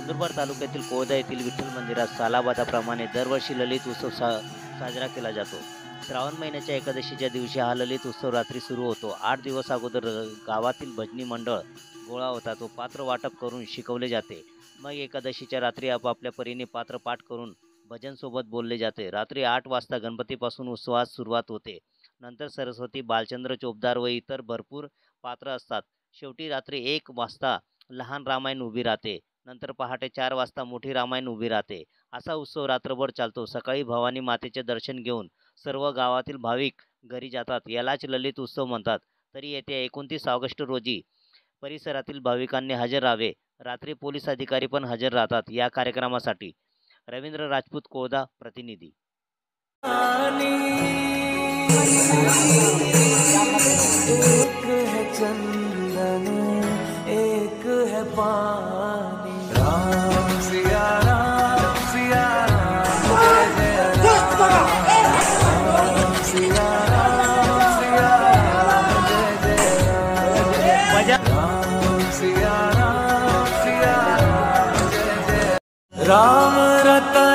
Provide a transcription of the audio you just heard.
नंदुरबार तालुक्यातील कोळदा येथील विठ्ठल मंदिरात सालाबादाप्रमाणे दरवर्षी ललित उत्सव साजरा केला जातो। श्रावण महिन्याच्या एकादशीच्या दिवशी हा ललित उत्सव रात्री सुरू होतो। 8 दिवस अगोदर गावातील भजनी मंडळ गोळा होतात व पात्र वाटप करून शिकवले जाते। मग एकादशीच्या रात्री आपापल्या परीने पात्र पाठ करून भजन सोबत बोलले जाते। रात्री 8 वाजता गणपतीपासून उत्सवास सुरुवात होते। नंतर सरस्वती, बालचंद्र, चोपदार व इतर भरपूर पात्र असतात। शेवटी रात्री 1 वाजता लहान रामायण उभी राहते। नंतर पहाटे 4 वाजता मोठी रामायण उभी राहते। असा उत्सव रात्रभर चालतो। सकाळी भवानी मातेचे दर्शन घेऊन सर्व गावातील भाविक घरी जातात। यालाच ललित उत्सव म्हणतात। तरी येत्या 29 ऑगस्ट रोजी परिसरातील भाविकांनी हजर राहावे। रात्री पोलीस अधिकारी पण हजर राहतात या कार्यक्रमासाठी। रवींद्र राजपूत, कोळदा प्रतिनिधी। एक है चंदन, एक है पानी। राम सिया राम, सिया राम, जय जय राम। राम सिया राम, सिया राम, जय जय राम। राम सिया राम, सिया राम, जय जय राम। रता